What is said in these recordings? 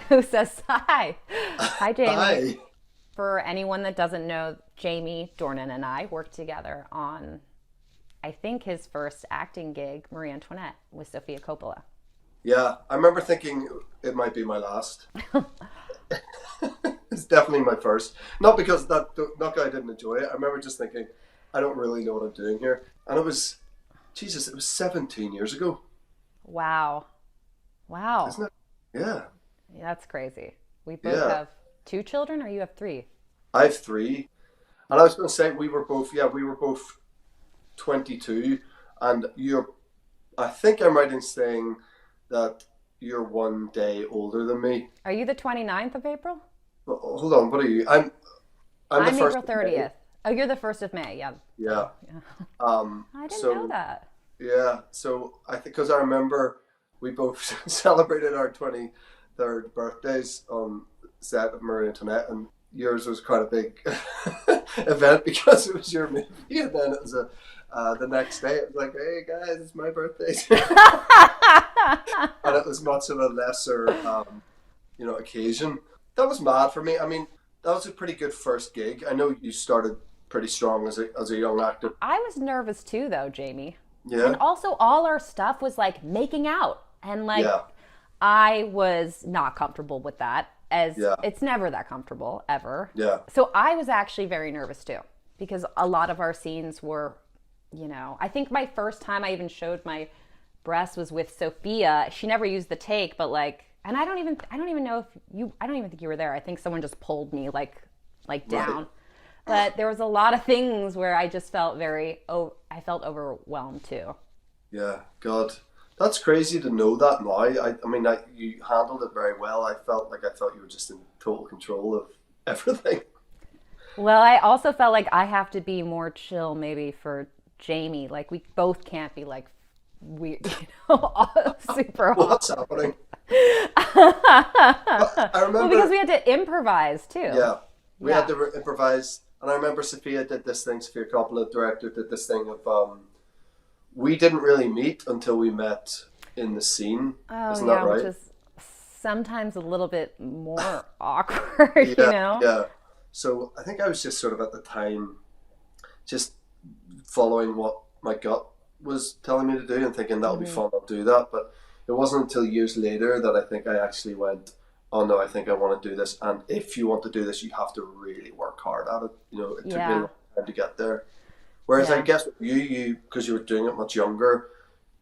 who says hi. Hi, Jamie. Hi. For anyone that doesn't know, J.Dornan and I worked together on, I think, his first acting gig, Marie Antoinette, with Sofia Coppola. Yeah, I remember thinking it might be my last. It's definitely my first. Not because not that I didn't enjoy it. I remember just thinking, I don't really know what I'm doing here. And it was, Jesus, it was 17 years ago, Wow. Wow. isn't it? Yeah, That's crazy. We both yeah. have two children, or you have three? I have three. And I was going to say, we were both 22. And I think I'm right in saying that you're one day older than me. Are you the 29th of April? Hold on, what are you? I'm the I'm first April of May. 30th. Oh, you're the 1st of May. Yeah. Yeah. Yeah. I didn't know So that. yeah, so I think because I remember we both celebrated our 23rd birthdays on set of Marie Antoinette, and yours was quite a big event because it was your movie, and then it was the next day it was like, hey guys, it's my birthday, and it was much of a lesser occasion. That was mad for me. I mean, that was a pretty good first gig. I know you started pretty strong as a young actor. I was nervous too, though, Jamie. And Yeah, also, all our stuff was like making out. And like, yeah, I was not comfortable with that, as yeah, it's never that comfortable, ever. yeah. So I was actually very nervous too, because a lot of our scenes were, I think my first time I even showed my breast was with Sophia. She never used the take, but like, and I don't even know if I don't even think you were there. I think someone just pulled me like Right. down. But there was a lot of things where I just felt I felt overwhelmed too. Yeah, God, that's crazy to know that now. I mean, you handled it very well. I felt you were just in total control of everything. Well, I also felt like I have to be more chill maybe for Jamie. Like we both can't be like weird, super hot. What's happening? I Well, because remember, we had to improvise too. yeah, we Yeah. had to improvise, and I remember Sophia did this thing. Sophia Coppola, director, did this thing of we didn't really meet until we met in the scene. Oh Isn't that yeah, which right? is sometimes a little bit more awkward, Yeah, yeah. So I think I was just sort of at the time just following what my gut was telling me to do and thinking that'll be Hmm. fun, I'll do that. But it wasn't until years later that I think I actually went, oh no, I think I want to do this. And if you want to do this, you have to really work hard at it. It took me a Yeah, long time to get there. Whereas I yeah. guess with you, because you were doing it much younger,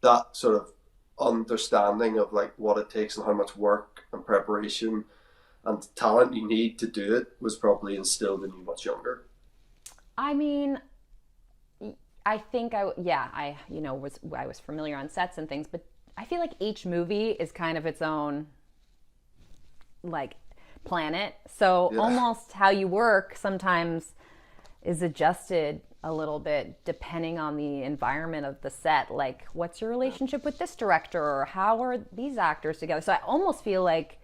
that sort of understanding of like what it takes and how much work and preparation and talent you need to do it was probably instilled in you much younger. I mean, I think I was familiar on sets and things, but I feel like each movie is kind of its own like planet. So Yeah, almost how you work sometimes is adjusted a little bit depending on the environment of the set. Like, what's your relationship with this director, or how are these actors together? So I almost feel like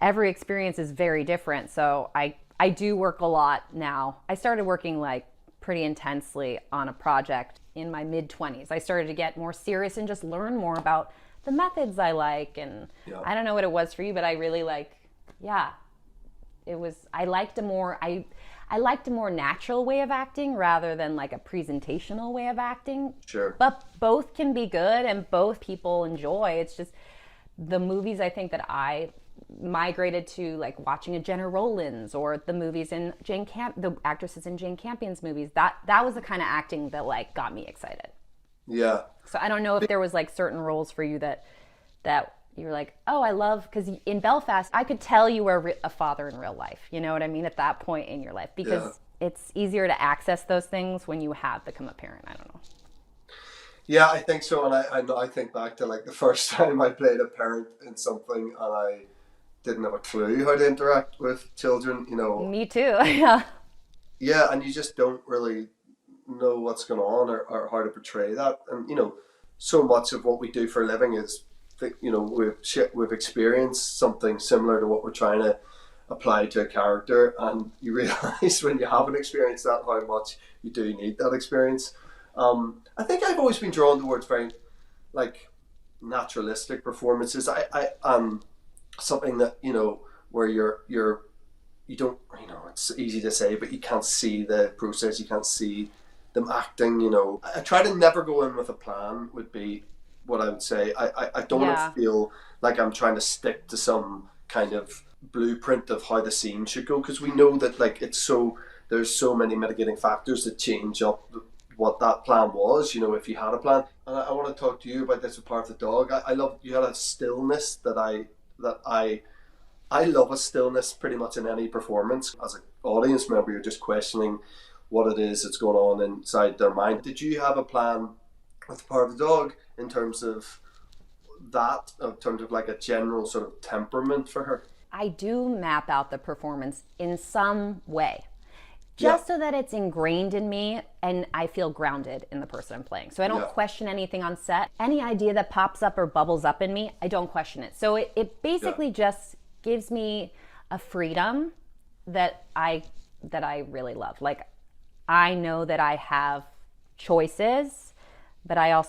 every experience is very different. So I do work a lot now. I started working like pretty intensely on a project in my mid 20s. I started to get more serious and just learn more about the methods I like. And yeah, I don't know what it was for you, but I really like, yeah, it was, I liked a more natural way of acting rather than like a presentational way of acting. sure. But both can be good and both people enjoy. It's just the movies I think that I migrated to, like watching a Jenna Rollins, or the movies in the actresses in Jane Campion's movies. That was the kind of acting that like got me excited. Yeah. So I don't know if there was like certain roles for you that you were like, oh, I love, because in Belfast, I could tell you were a father in real life. You know what I mean? At that point in your life, Yeah. because it's easier to access those things when you have become a parent. I don't know. Yeah, I think so. And I think back to like the first time I played a parent in something and I didn't have a clue how to interact with children. Me too. Yeah. Yeah, and you just don't really know what's going on or how to portray that. And so much of what we do for a living is we've experienced something similar to what we're trying to apply to a character, and you realize when you haven't experienced that how much you do need that experience. I think I've always been drawn towards very like naturalistic performances. I something that where you don't, it's easy to say, but you can't see the process, you can't see them acting, I try to never go in with a plan, would be what I would say. I don't want to feel like I'm trying to stick to some kind of blueprint of how the scene should go, because we know that like there's so many mitigating factors that change up what that plan was, if you had a plan. And I want to talk to you about this with Part of the Dog. I love, you had a stillness that I love a stillness pretty much in any performance. As an audience member, you're just questioning what it is that's going on inside their mind. Did you have a plan with Part of the Dog in terms of that, in terms of like a general sort of temperament for her? I do map out the performance in some way, just so that it's ingrained in me and I feel grounded in the person I'm playing. So I don't question anything on set. Any idea that pops up or bubbles up in me, I don't question it. So it basically just gives me a freedom that I really love. Like, I know that I have choices, but I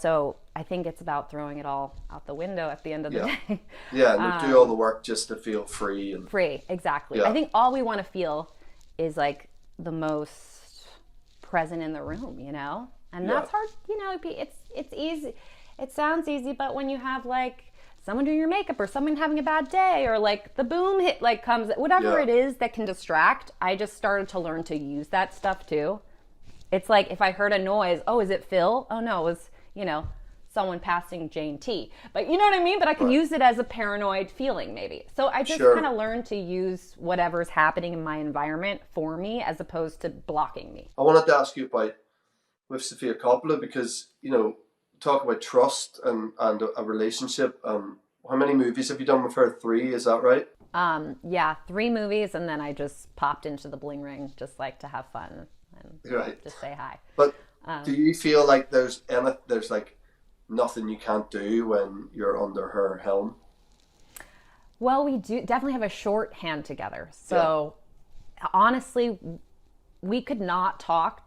think it's about throwing it all out the window at the end of the day. Yeah, and do all the work just to feel free. Free, exactly. Yeah. I think all we want to feel is like the most present in the room, and that's hard. It's easy. It sounds easy, but when you have like someone doing your makeup or someone having a bad day or like the boom hit like comes, whatever it is that can distract, I just started to learn to use that stuff too. It's like if I heard a noise, oh, is it Phil? Oh no, it was, someone passing Jane T. But you know what I mean? But I can use it as a paranoid feeling maybe. So I just kind of learned to use whatever's happening in my environment for me as opposed to blocking me. I wanted to ask you about with Sofia Coppola because, talk about trust and a relationship. How many movies have you done with her? 3, is that right? 3 movies, and then I just popped into the bling ring just like to have fun and just say hi. But do you feel like there's like nothing you can't do when you're under her helm? Well, we do definitely have a shorthand together. So honestly, we could not talk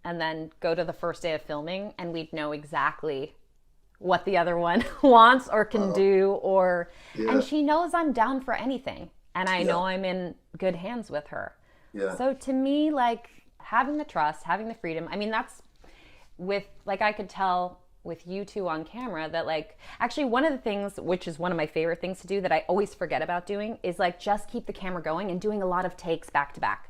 and then go to the first day of filming and we'd know exactly what the other one wants or can do, and she knows I'm down for anything, and I know I'm in good hands with her. So to me, like, having the trust, having the freedom, I mean, that's with, like, I could tell with you two on camera that, like, actually one of the things, which is one of my favorite things to do that I always forget about doing, is like just keep the camera going and doing a lot of takes back to back.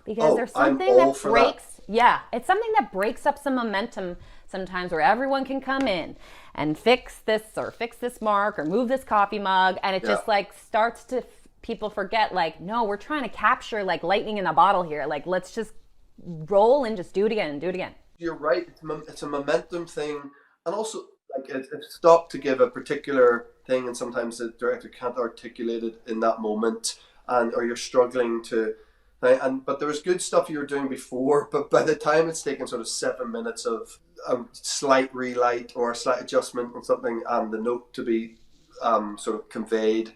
Because there's something that breaks, it's something that breaks up some momentum sometimes where everyone can come in and fix this mark or move this coffee mug, and it just like starts to people forget, like, no, we're trying to capture like lightning in a bottle here. Like, let's just roll and just do it again and do it again. You're right. It's a momentum thing, and also like it's stopped to give a particular thing, and sometimes the director can't articulate it in that moment, or you're struggling to. But there was good stuff you were doing before, but by the time it's taken sort of 7 minutes of a slight relight or a slight adjustment on something and the note to be sort of conveyed,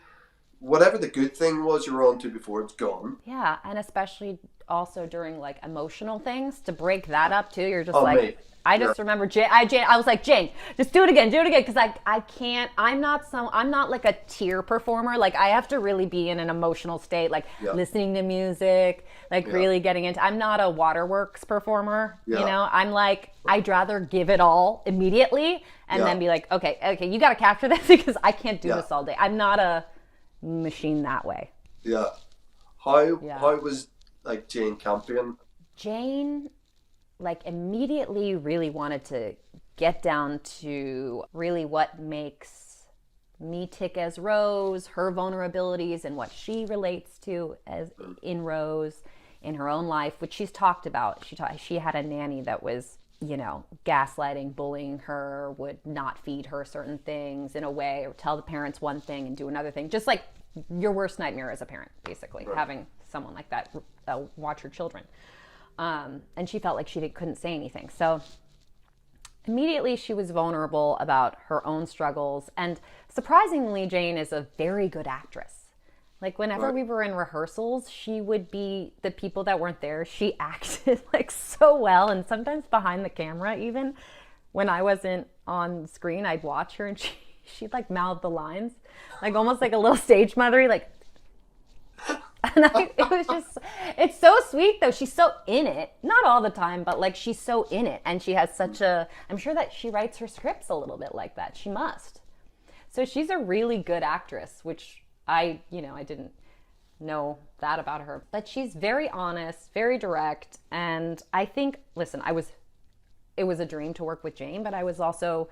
whatever the good thing was you were on to before, it's gone. Yeah, and especially also during like emotional things, to break that up too, you're just like, mate. I just remember Jane, I was like, Jane, just do it again, because I can't, I'm not like a tear performer. Like, I have to really be in an emotional state, like listening to music, like really getting into, I'm not a waterworks performer, I'm like, I'd rather give it all immediately and then be like, okay, you got to capture this because I can't do this all day. I'm not a machine that way. Yeah. How was like Jane Campion? Jane, like, immediately really wanted to get down to really what makes me tick as Rose, her vulnerabilities, and what she relates to as in Rose in her own life, which she's talked about. She had a nanny that was, gaslighting, bullying her, would not feed her certain things in a way, or tell the parents one thing and do another thing. Just like your worst nightmare as a parent, basically, having someone like that watch your children. And she felt like she couldn't say anything. So immediately she was vulnerable about her own struggles. And surprisingly, Jane is a very good actress. Like, whenever we were in rehearsals, she would be, the people that weren't there, she acted like so well. And sometimes behind the camera, even when I wasn't on screen, I'd watch her and she'd like mouth the lines, like almost like a little stage mothery, like, It was just, it's so sweet though. She's so in it. Not all the time, but like she's so in it. And she has such a, I'm sure that she writes her scripts a little bit like that. She must. So she's a really good actress, which I didn't know that about her. But she's very honest, very direct. And I think, listen, it was a dream to work with Jane, but I was also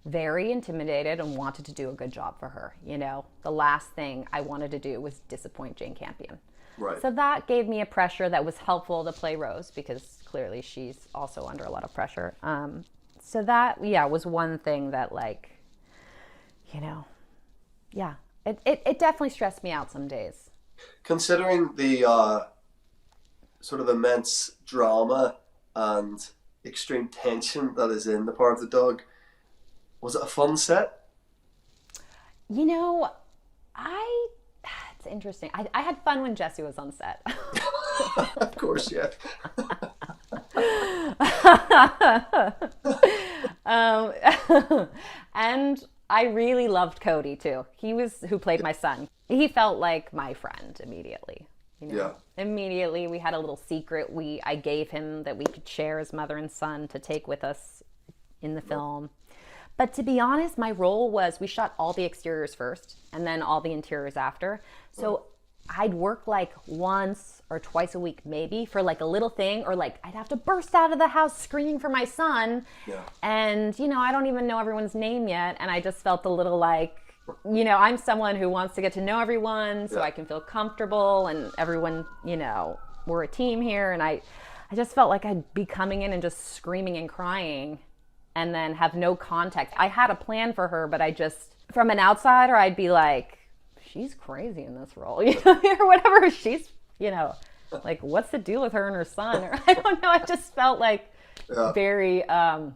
very intimidated and wanted to do a good job for her. The last thing I wanted to do was disappoint Jane Campion. Right. So that gave me a pressure that was helpful to play Rose, because clearly she's also under a lot of pressure. So that, was one thing that it definitely stressed me out some days. Considering the sort of immense drama and extreme tension that is in The Power of the Dog, was it a fun set? It's interesting. I had fun when Jesse was on set. Of course, yeah. And I really loved Cody too. Who played my son. He felt like my friend immediately. Yeah. Immediately, we had a little secret I gave him that we could share as mother and son to take with us in the film. But to be honest, my role was, we shot all the exteriors first and then all the interiors after. So I'd work like once or twice a week maybe for like a little thing, or like I'd have to burst out of the house screaming for my son. Yeah. And, I don't even know everyone's name yet. And I just felt a little like, I'm someone who wants to get to know everyone so I can feel comfortable, and everyone, we're a team here. And I just felt like I'd be coming in and just screaming and crying and then have no context. I had a plan for her, but I just, from an outsider, I'd be like, she's crazy in this role, or whatever. She's, like, what's the deal with her and her son? Or I don't know. I just felt like very, it was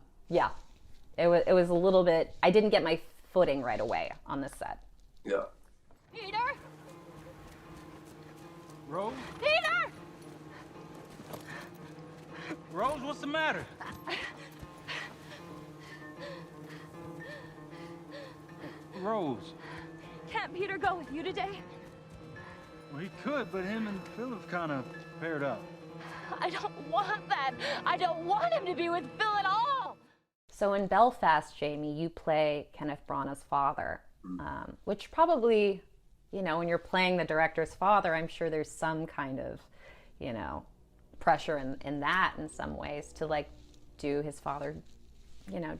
a little bit, I didn't get my footing right away on this set. Yeah. Peter? Rose? Peter! Rose, what's the matter? Rose. Can't Peter go with you today? Well, he could, but him and Phil have kind of paired up. I don't want that. I don't want him to be with Phil at all. So in Belfast, Jamie, you play Kenneth Branagh's father, which probably, when you're playing the director's father, I'm sure there's some kind of, pressure in that in some ways to like do his father,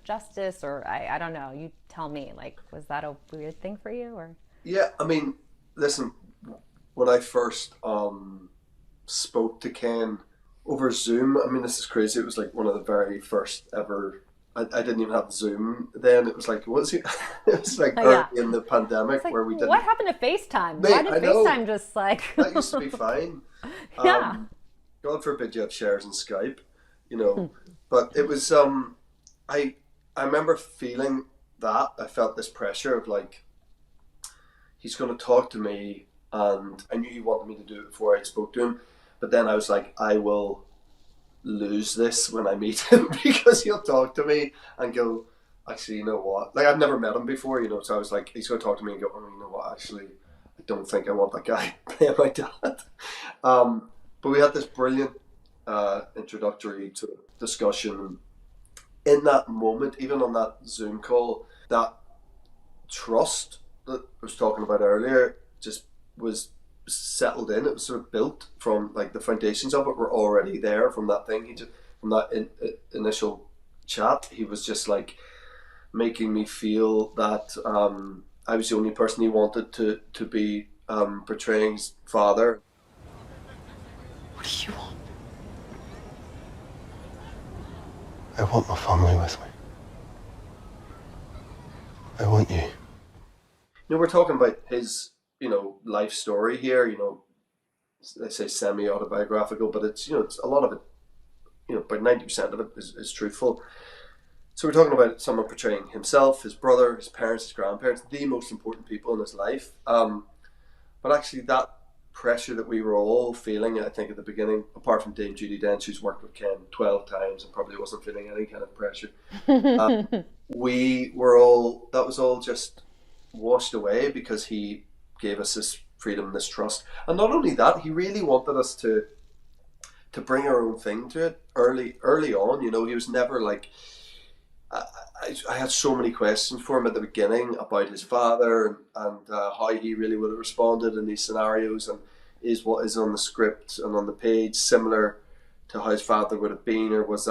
justice, or I don't know. You tell me, like, was that a weird thing for you, or? Yeah, I mean, listen, when I first spoke to Ken over Zoom, I mean, this is crazy. It was like one of the very first ever. I didn't even have Zoom then. It was like, what was it? It was like early in the pandemic, like, where we didn't. What happened to FaceTime? Mate, Why did I know. FaceTime just like? That used to be fine. Yeah. God forbid you have shares in Skype, But it was. I remember feeling that. I felt this pressure of like, he's going to talk to me, and I knew he wanted me to do it before I spoke to him. But then I was like, I will lose this when I meet him, because he'll talk to me and go, actually, you know what? Like, I've never met him before, so I was like, he's going to talk to me and go, oh, you know what? Actually, I don't think I want that guy playing my dad. But we had this brilliant introductory to discussion. In that moment, even on that Zoom call, that trust that I was talking about earlier just was settled in. It was sort of built from, like, the foundations of it were already there from that thing. From that initial chat, he was just like making me feel that I was the only person he wanted to be portraying his father. What do you want? I want my family with me. I want you. We're talking about his, life story here, they say semi-autobiographical, but it's, it's a lot of it, about 90% of it is truthful. So we're talking about someone portraying himself, his brother, his parents, his grandparents, the most important people in his life. But actually that pressure that we were all feeling, I think, at the beginning, apart from Dame Judi Dench, who's worked with Ken 12 times and probably wasn't feeling any kind of pressure, we were all, that was all just washed away, because he gave us this freedom, this trust. And not only that, he really wanted us to bring our own thing to it early on. You know, he was never like, I had so many questions for him at the beginning about his father and how he really would have responded in these scenarios, and is what is on the script and on the page similar to how his father would have been, or was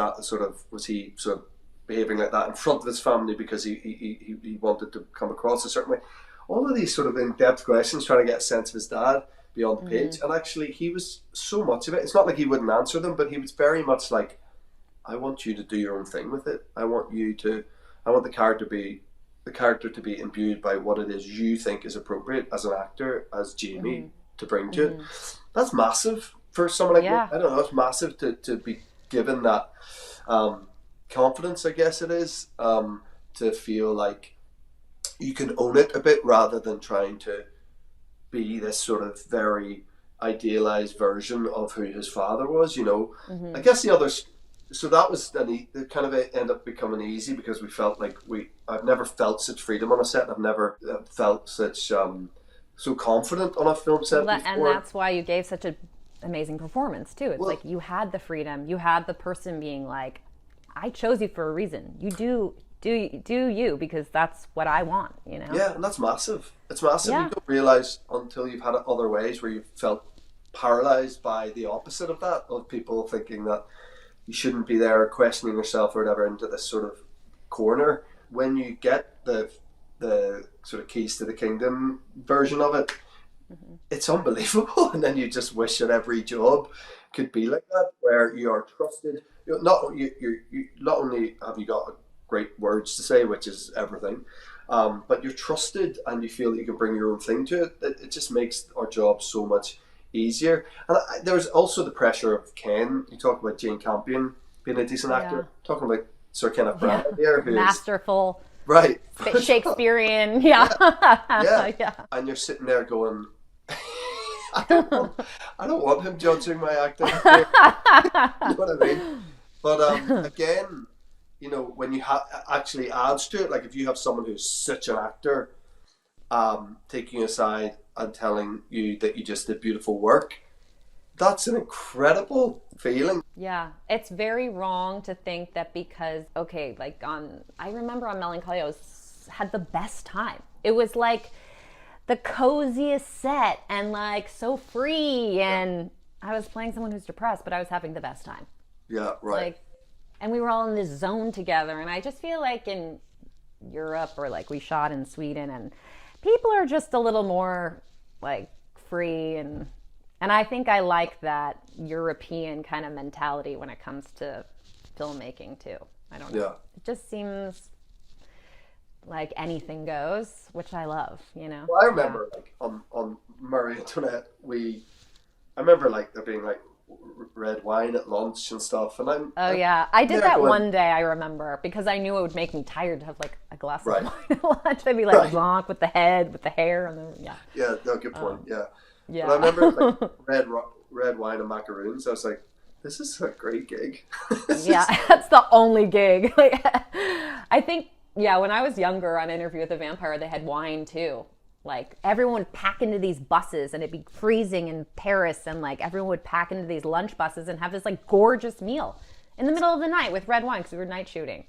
he sort of behaving like that in front of his family because he wanted to come across a certain way. All of these sort of in-depth questions, trying to get a sense of his dad beyond the page. And actually, he was so much of it. It's not like he wouldn't answer them, but he was very much like, I want you to do your own thing with it. I want the character to be imbued by what it is you think is appropriate as an actor, as Jamie, to bring to it. That's massive for someone like me. I don't know, it's massive to be given that confidence, I guess it is, to feel like you can own it a bit rather than trying to be this sort of very idealized version of who his father was, you know. I guess the others, so that was, then it kind of ended up becoming easy because we felt like I've never felt such freedom on a set. I've never felt such so confident on a film set before. And that's why you gave such an amazing performance too. It's like you had the freedom, you had the person being like, I chose you for a reason. You do you, because that's what I want, you know? Yeah, and that's massive. It's massive. You don't realise until you've had it other ways where you've felt paralysed by the opposite of that, of people thinking that you shouldn't be there, questioning yourself or whatever, into this sort of corner. When you get the sort of keys to the kingdom version of it, it's unbelievable. And then you just wish that every job could be like that, where you are trusted. Not only have you got great words to say, which is everything, but you're trusted and you feel that you can bring your own thing to it. It just makes our job so much easier. And there's also the pressure of Ken. You talk about Jane Campion being a decent actor. Talking about Sir Kenneth Branagh here, who's masterful, right, Shakespearean. And you're sitting there going, I don't want him judging my acting. You know what I mean? But again, you know, when you actually adds to it, like if you have someone who's such an actor, taking you aside and telling you that you just did beautiful work, that's an incredible feeling. Yeah, it's very wrong to think that because, okay, like I remember on Melancholia, had the best time. It was like the coziest set and like so free, and I was playing someone who's depressed, but I was having the best time. Yeah, right. Like, and we were all in this zone together, and I just feel like in Europe, or like we shot in Sweden, and people are just a little more like free, and I think I like that European kind of mentality when it comes to filmmaking too. I don't know. Yeah. It just seems like anything goes, which I love, you know. Well, I remember like on Marie Antoinette, I remember like there being like red wine at lunch and stuff, and I did that one day, I remember, because I knew it would make me tired to have like a glass of wine at lunch. I'd be like zonk with the head, with the hair, and then no, good point. But I remember like red wine and macaroons. I was like, this is a great gig. That's the only gig. Like, I think when I was younger on Interview with the Vampire, they had wine too. Like everyone would pack into these buses, and it'd be freezing in Paris, and like everyone would pack into these lunch buses and have this like gorgeous meal in the middle of the night with red wine because we were night shooting.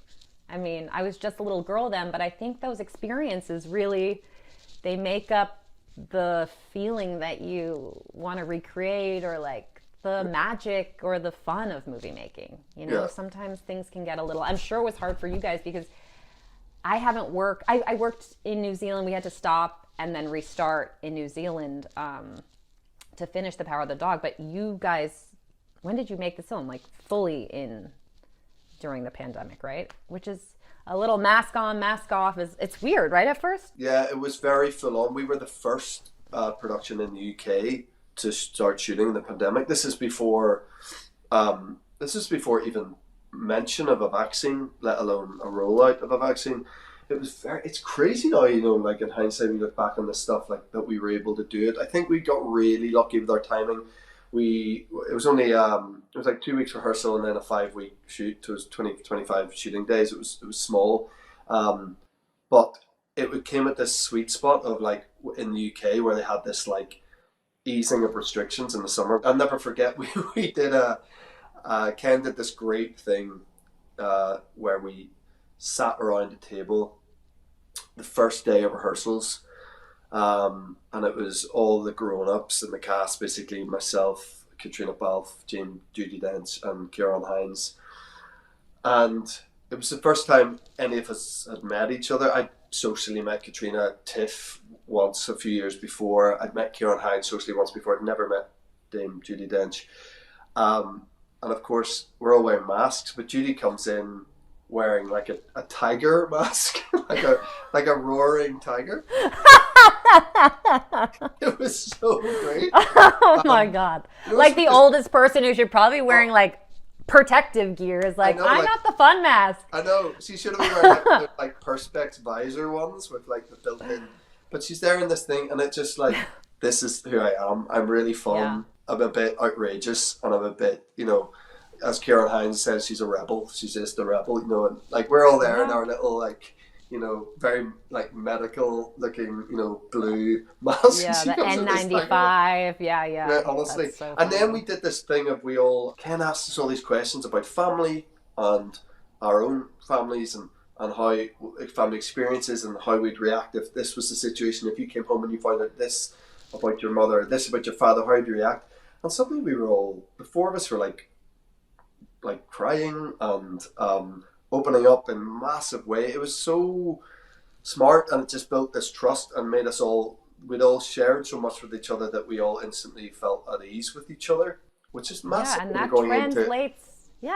I mean, I was just a little girl then, but I think those experiences really, they make up the feeling that you want to recreate, or like the magic or the fun of movie making. You know, sometimes things can get a little, I'm sure it was hard for you guys because I haven't worked, I worked in New Zealand. We had to stop and then restart in New Zealand to finish The Power of the Dog. But you guys, when did you make the film? Like fully during the pandemic, right? Which is a little mask on, mask off. It's weird, right, at first? Yeah, it was very full on. We were the first production in the UK to start shooting in the pandemic. This is before even mention of a vaccine, let alone a rollout of a vaccine. It's crazy now, you know, like in hindsight, we look back on this stuff like that we were able to do it. I think we got really lucky with our timing. It was only it was like 2 weeks rehearsal and then a 5-week shoot. It was 25 shooting days. It was small, but it came at this sweet spot of like in the UK where they had this like easing of restrictions in the summer. I'll never forget, we did Ken did this great thing where we sat around a table the first day of rehearsals, and it was all the grown-ups in the cast, basically myself, Katrina Balfe, Judi Dench and Ciarán Hinds. And it was the first time any of us had met each other. I socially met Katrina at TIFF once a few years before. I'd met Ciarán Hinds socially once before. I'd never met Dame Judi Dench. And of course, we're all wearing masks, but Judy comes in wearing like a tiger mask, like a roaring tiger. It was so great. Oh my God. Like the oldest person who should probably wearing like protective gear is like, I'm not the fun mask. I know. She should have been wearing like Perspex visor ones with like the built-in. But she's there in this thing, and it's just like, this is who I am. I'm really fun. Yeah. I'm a bit outrageous, and I'm a bit, as Ciarán Hinds says, she's a rebel. She's just a rebel, and like we're all there in our little like, very like medical looking, blue masks. Yeah, the N95. Yeah. Honestly. So and then we did this thing of Ken asked us all these questions about family and our own families and how family experiences and how we'd react if this was the situation. If you came home and you found out this about your mother, this about your father, how would you react? And suddenly the four of us were like crying and opening up in a massive way. It was so smart, and it just built this trust and made us we'd all shared so much with each other that we all instantly felt at ease with each other, which is massive. Yeah,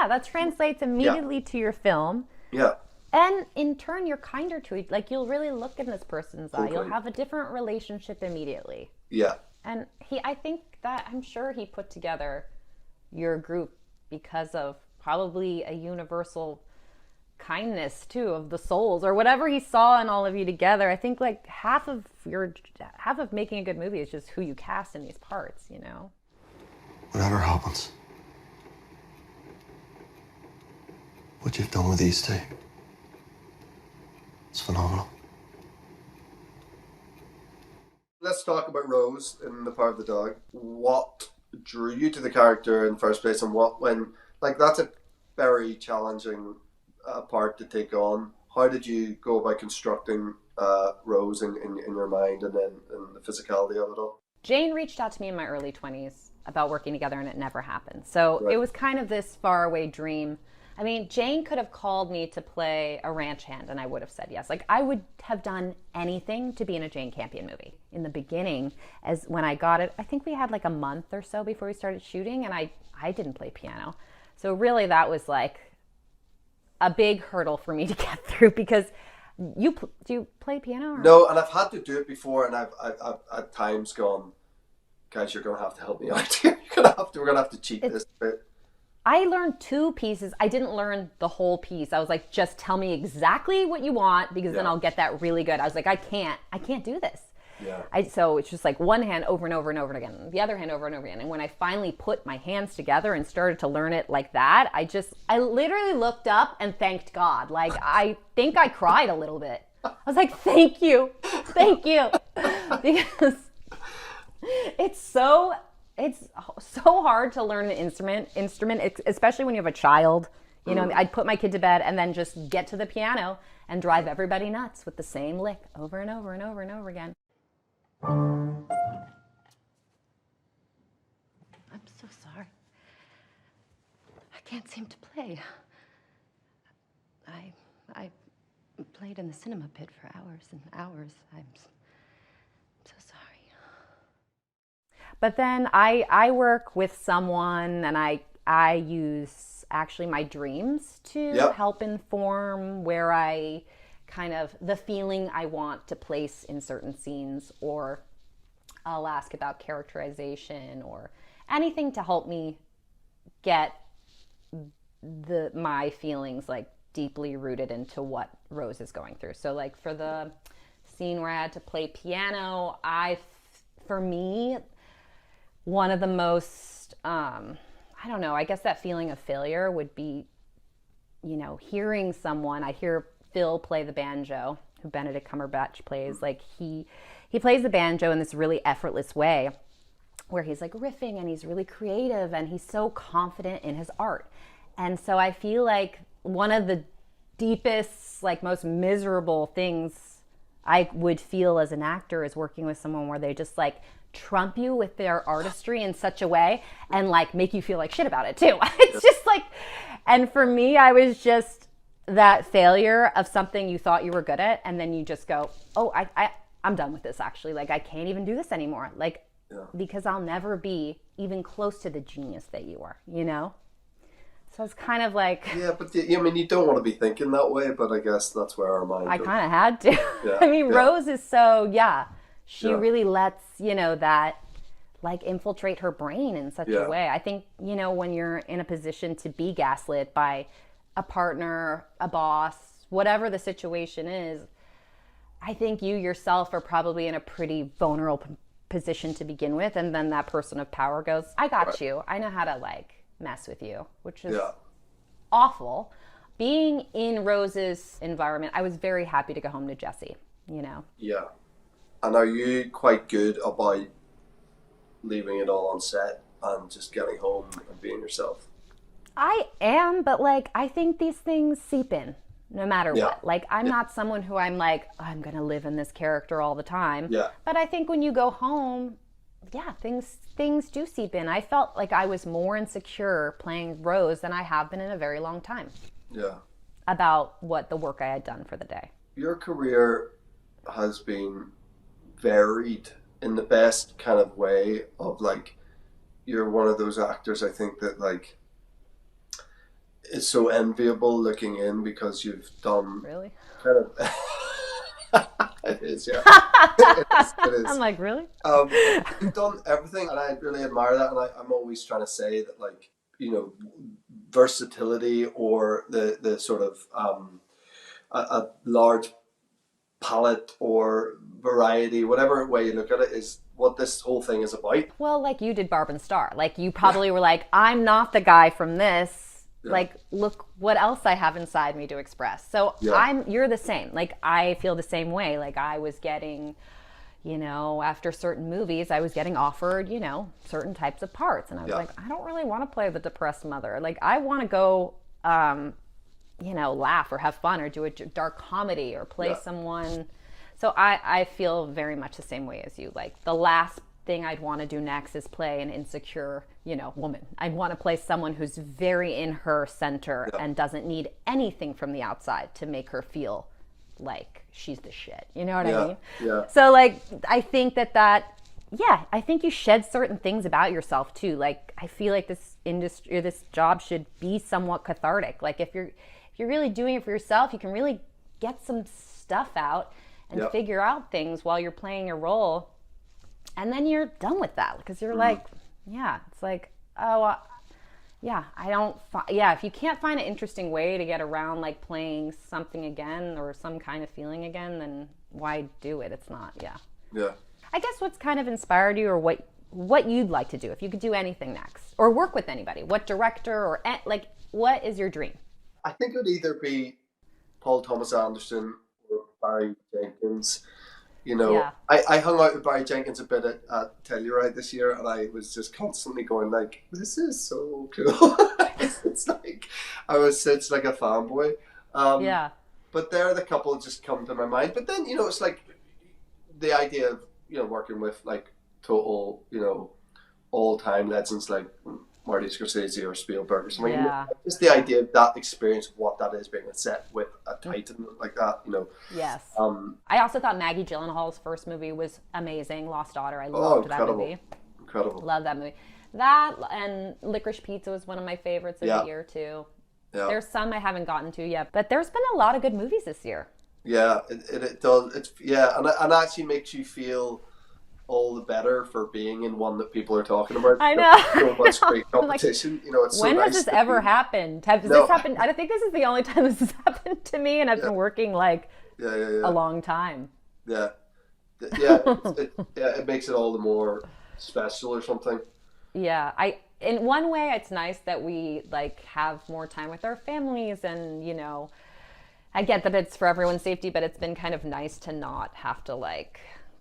and that translates immediately to your film. Yeah. And in turn, you're kinder to it. Like, you'll really look in this person's eye. You'll have a different relationship immediately. Yeah. And I'm sure he put together your group because of probably a universal kindness too of the souls, or whatever he saw in all of you together. I think like half of making a good movie is just who you cast in these parts. Whatever happens, what you've done with these two, it's phenomenal. Let's talk about Rose in The Power of the Dog. What drew you to the character in the first place, and that's a very challenging part to take on. How did you go about constructing Rose in your mind, and then in the physicality of it all? Jane reached out to me in my early 20s about working together, and it never happened. So It was kind of this faraway dream. I mean, Jane could have called me to play a ranch hand, and I would have said yes. Like, I would have done anything to be in a Jane Campion movie. In the beginning, as when I got it, I think we had like a month or so before we started shooting, and I didn't play piano. So really that was like a big hurdle for me to get through, because do you play piano? Or? No, and I've had to do it before, and I've at times gone, guys, you're going to have to help me out here. We're going to have to cheat this bit. I learned 2 pieces. I didn't learn the whole piece. I was like, just tell me exactly what you want, because then I'll get that really good. I was like, I can't do this. Yeah. So it's just like one hand over and over and over again, the other hand over and over again. And when I finally put my hands together and started to learn it like that, I literally looked up and thanked God. Like, I think I cried a little bit. I was like, thank you. Because it's so hard to learn an instrument, especially when you have a child. I'd put my kid to bed and then just get to the piano and drive everybody nuts with the same lick over and over and over and over again. I'm so sorry. I can't seem to play. I played in the cinema pit for hours and hours. I'm so sorry. But then I work with someone, and I use actually my dreams to help inform where the feeling I want to place in certain scenes, or I'll ask about characterization or anything to help me get my feelings like deeply rooted into what Rose is going through. So like for the scene where I had to play piano, for me, one of the most, I don't know, I guess that feeling of failure would be, hearing someone, I hear Phil play the banjo, who Benedict Cumberbatch plays. Like he plays the banjo in this really effortless way, where he's like riffing and he's really creative and he's so confident in his art. And so I feel like one of the deepest, like most miserable things I would feel as an actor is working with someone where they just like trump you with their artistry in such a way and like make you feel like shit about it too. It's just like, and for me, I was just that failure of something you thought you were good at, and then you just go, oh, I'm done with this actually. Like I can't even do this anymore. Like, because I'll never be even close to the genius that you are, you know? So it's kind of like... Yeah, but I mean, you don't want to be thinking that way, but I guess that's where our mind goes. I kind of had to. Yeah, I mean, yeah. Rose is so, she really lets, you know, that like infiltrate her brain in such a way. I think, you know, when you're in a position to be gaslit by a partner, a boss, whatever the situation is, I think you yourself are probably in a pretty vulnerable position to begin with. And then that person of power goes, I got you. I know how to like mess with you, which is awful. Being in Rose's environment, I was very happy to go home to Jesse, you know? Yeah. And are you quite good about leaving it all on set and just getting home and being yourself? I am, but like, I think these things seep in no matter what. Like, I'm not someone who I'm like, oh, I'm going to live in this character all the time. Yeah. But I think when you go home, things do seep in. I felt like I was more insecure playing Rose than I have been in a very long time. Yeah. About what the work I had done for the day. Your career has been varied in the best kind of way of like, you're one of those actors I think that like is so enviable looking in because you've done Really? kind of it is, yeah. It is. I'm like, really? You've done everything, and I really admire that. And I'm always trying to say that, like, you know, versatility or the sort of a large palette or variety, whatever way you look at it, is what this whole thing is about. Well, like you did Barb and Star. Like you probably were like, I'm not the guy from this. Like, look what else I have inside me to express. So you're the same. Like, I feel the same way. Like, I was getting, you know, after certain movies, I was getting offered, you know, certain types of parts. And I was like, I don't really want to play the depressed mother. Like, I want to go, you know, laugh or have fun or do a dark comedy or play someone. So I feel very much the same way as you. Like, the last thing I'd want to do next is play an insecure, you know, woman. I'd want to play someone who's very in her center and doesn't need anything from the outside to make her feel like she's the shit. You know what I mean? Yeah. So like, I think I think you shed certain things about yourself too. Like, I feel like this industry or this job should be somewhat cathartic. Like if you're really doing it for yourself, you can really get some stuff out and figure out things while you're playing your role. And then you're done with that because you're like, it's like, if you can't find an interesting way to get around like playing something again or some kind of feeling again, then why do it? It's not, I guess what's kind of inspired you or what you'd like to do if you could do anything next or work with anybody, what director or like, what is your dream? I think it would either be Paul Thomas Anderson or Barry Jenkins. You know, I hung out with Barry Jenkins a bit at Telluride this year, and I was just constantly going like, this is so cool. It's like, it's like a fanboy. But they're the couple that just come to my mind. But then, you know, it's like the idea of, you know, working with like total, you know, all-time legends like Marty Scorsese or Spielberg or something. Yeah. Just the idea of that experience of what that is being set with a titan like that, you know. Yes. I also thought Maggie Gyllenhaal's first movie was amazing, Lost Daughter. I loved that movie. Incredible. Love that movie. That and Licorice Pizza was one of my favorites of the year too. Yeah. There's some I haven't gotten to yet, but there's been a lot of good movies this year. Yeah, it does. It's and actually makes you feel all the better for being in one that people are talking about. I know. So much great competition. Like, you know, it's when so nice has this ever happened? Has this happened? I think this is the only time this has happened to me, and I've been working like a long time. It makes it all the more special or something. Yeah, in one way it's nice that we like have more time with our families, and you know, I get that it's for everyone's safety, but it's been kind of nice to not have to like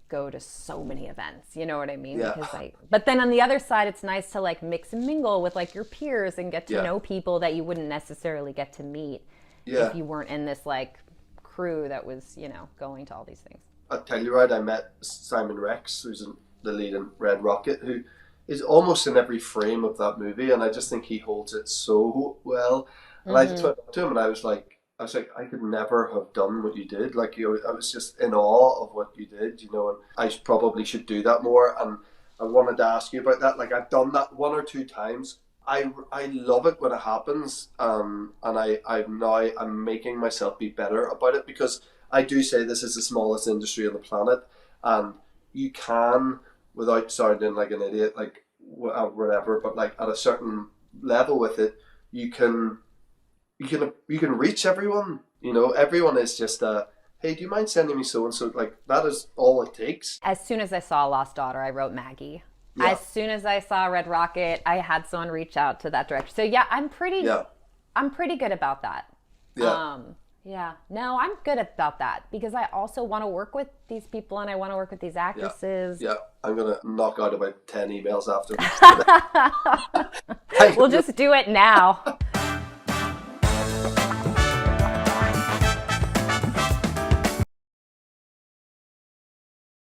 go to so many events, you know what I mean? Yeah. Because but then on the other side, it's nice to like mix and mingle with like your peers and get to know people that you wouldn't necessarily get to meet if you weren't in this like crew that was, you know, going to all these things. At Telluride, I met Simon Rex, who's the lead in Red Rocket, who is almost in every frame of that movie, and I just think he holds it so well. And I just went up to him and I was like, I could never have done what you did. Like, you know, I was just in awe of what you did, you know, and I probably should do that more. And I wanted to ask you about that. Like, I've done that 1 or 2 times. I love it when it happens, and I'm making myself be better about it, because I do say this is the smallest industry on the planet, and you can, without sounding like an idiot, like whatever, but like at a certain level with it, you can reach everyone. You know, everyone is just hey, do you mind sending me so and so? Like, that is all it takes. As soon as I saw Lost Daughter, I wrote Maggie. Yeah. As soon as I saw Red Rocket, I had someone reach out to that director. So yeah, I'm pretty good about that. Yeah. No, I'm good about that, because I also want to work with these people and I want to work with these actresses. Yeah. I'm gonna knock out about 10 emails after. We'll just do it now.